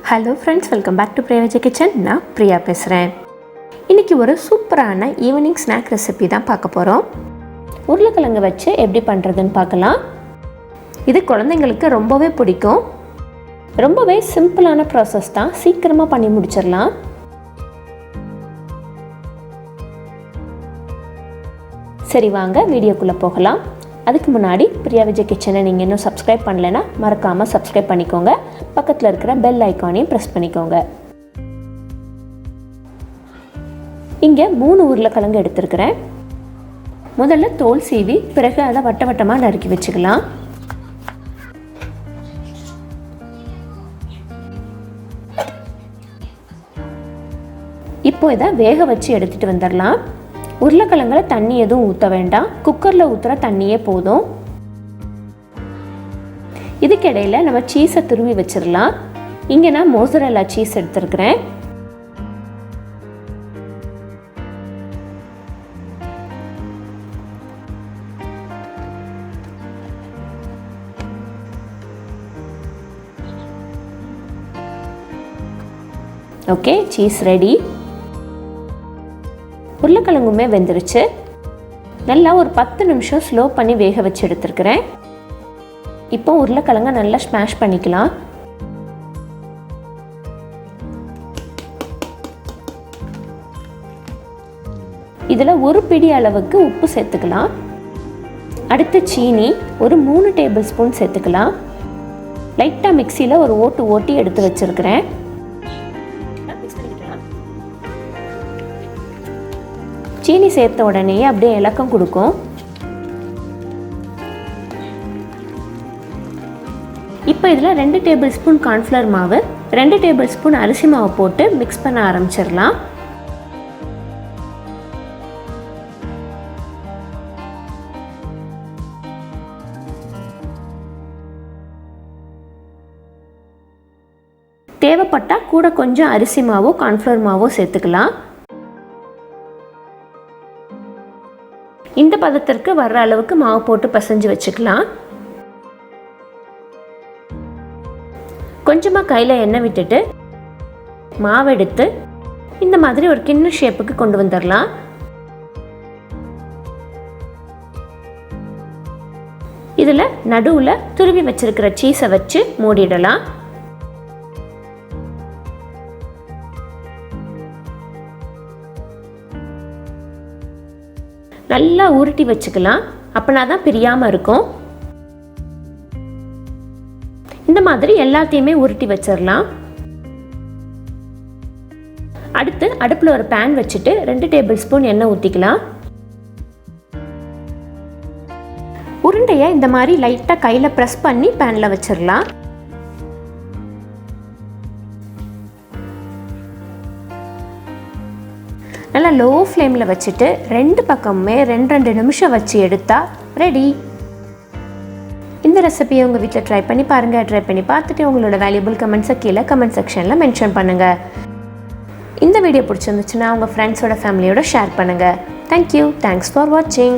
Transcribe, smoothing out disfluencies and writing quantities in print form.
Hello friends, welcome back to Priya kitchen. நான் பிரியா பேசுகிறேன். இன்றைக்கி ஒரு சூப்பரான ஈவினிங் ஸ்நாக் ரெசிபி தான் பார்க்க போகிறோம். உருளைக்கிழங்கு வச்சு எப்படி பண்ணுறதுன்னு பார்க்கலாம். இது குழந்தைங்களுக்கு ரொம்பவே பிடிக்கும். ரொம்பவே சிம்பிளான ப்ராசஸ் தான், சீக்கிரமாக பண்ணி முடிச்சிடலாம். சரி, வாங்க வீடியோக்குள்ளே போகலாம். அதுக்கு முன்னாடி பிரியா கிச்சனை நீங்கள் இன்னும் சப்ஸ்கிரைப் பண்ணலைன்னா மறக்காமல் சப்ஸ்கிரைப் பண்ணிக்கோங்க. பக்கத்தில் இருக்கிற பெல் ஐக்கானையும் ப்ரெஸ் பண்ணிக்கோங்க. இங்கே 3 உருளைக்கிழங்கு எடுத்துருக்கிறேன். முதல்ல தோல் சீவி பிறகு அதை வட்ட வட்டமாக நறுக்கி வச்சுக்கலாம். இப்போ இதை வேக வச்சு எடுத்துகிட்டு வந்துடலாம். உருளைக்கிழங்குல தண்ணி எதுவும் ஊற்ற வேண்டாம், குக்கரில் ஊற்றுற தண்ணியே போதும். இதுக்கிடையில் நம்ம சீஸை துருவி வச்சிடலாம். இங்கே நான் மோசரெல்லா சீஸ் எடுத்துருக்கிறேன். Okay, cheese ready. உருளைக்கிழங்குமே வெந்துருச்சு. நல்லா ஒரு 10 நிமிஷம் ஸ்லோ பண்ணி வேக வச்சு எடுத்துருக்கிறேன். இப்போ உருளைக்கிழங்க நல்லா ஸ்மாஷ் பண்ணிக்கலாம். இதில் ஒரு பிடி அளவுக்கு உப்பு சேர்த்துக்கலாம். அடுத்து சீனி ஒரு 3 டேபிள் ஸ்பூன் சேர்த்துக்கலாம். லைட்டாக மிக்சியில் ஒரு ஓட்டி எடுத்து வச்சுருக்கிறேன். சீனி சேர்த்த உடனே அப்படியே இலக்கம் கொடுக்கும். இப்போ இதில் 2 டேபிள் ஸ்பூன் கார்ன்ஃப்ளவர் மாவு, 2 டேபிள் ஸ்பூன் அரிசி மாவு போட்டு மிக்ஸ் பண்ண ஆரம்பிச்சிடலாம். தேவைப்பட்டால் கூட கொஞ்சம் அரிசி மாவோ கார்ன்ஃப்ளவர் மாவோ சேர்த்துக்கலாம். இந்த பதத்திற்கு வர்ற அளவுக்கு மாவு போட்டு பிசைஞ்சு வச்சுக்கலாம். கொஞ்சமாக கையில் எண்ணெய் விட்டுட்டு மாவு எடுத்து இந்த மாதிரி ஒரு கிண்ண ஷேப்புக்கு கொண்டு வந்துடலாம். இதில் நடுவில் துருவி வச்சிருக்கிற சீஸை வச்சு மூடிடலாம். நல்லா உருட்டி வச்சுக்கலாம், அப்படின்னா தான் பிரியாமல் இருக்கும். இந்த மாதிரி எல்லாத்தையுமே உருட்டி வச்சிடலாம். அடுத்து அடுப்பில் ஒரு பேன் வச்சுட்டு 2 டேபிள் ஸ்பூன் எண்ணெய் ஊற்றிக்கலாம். உருண்டையை இந்த மாதிரி லைட்டாக கையில் ப்ரெஸ் பண்ணி பேனில் வச்சிடலாம். நல்லா லோ ஃப்ளேமில் வச்சுட்டு 2 பக்கமுமே 2 நிமிஷம் வச்சு எடுத்தால் ரெடி. இந்த ரெசிபியை உங்கள் வீட்டில் ட்ரை பண்ணி பாருங்கள். ட்ரை பண்ணி பார்த்துட்டு உங்களோட வேல்யூபிள் கமெண்ட்ஸை கீழே கமெண்ட் செக்ஷனில் மென்ஷன் பண்ணுங்கள். இந்த வீடியோ பிடிச்சிருந்துச்சுன்னா உங்கள் ஃப்ரெண்ட்ஸோட ஃபேமிலியோட ஷேர் பண்ணுங்கள். தேங்க்யூ. தேங்க்ஸ் ஃபார் வாட்சிங்.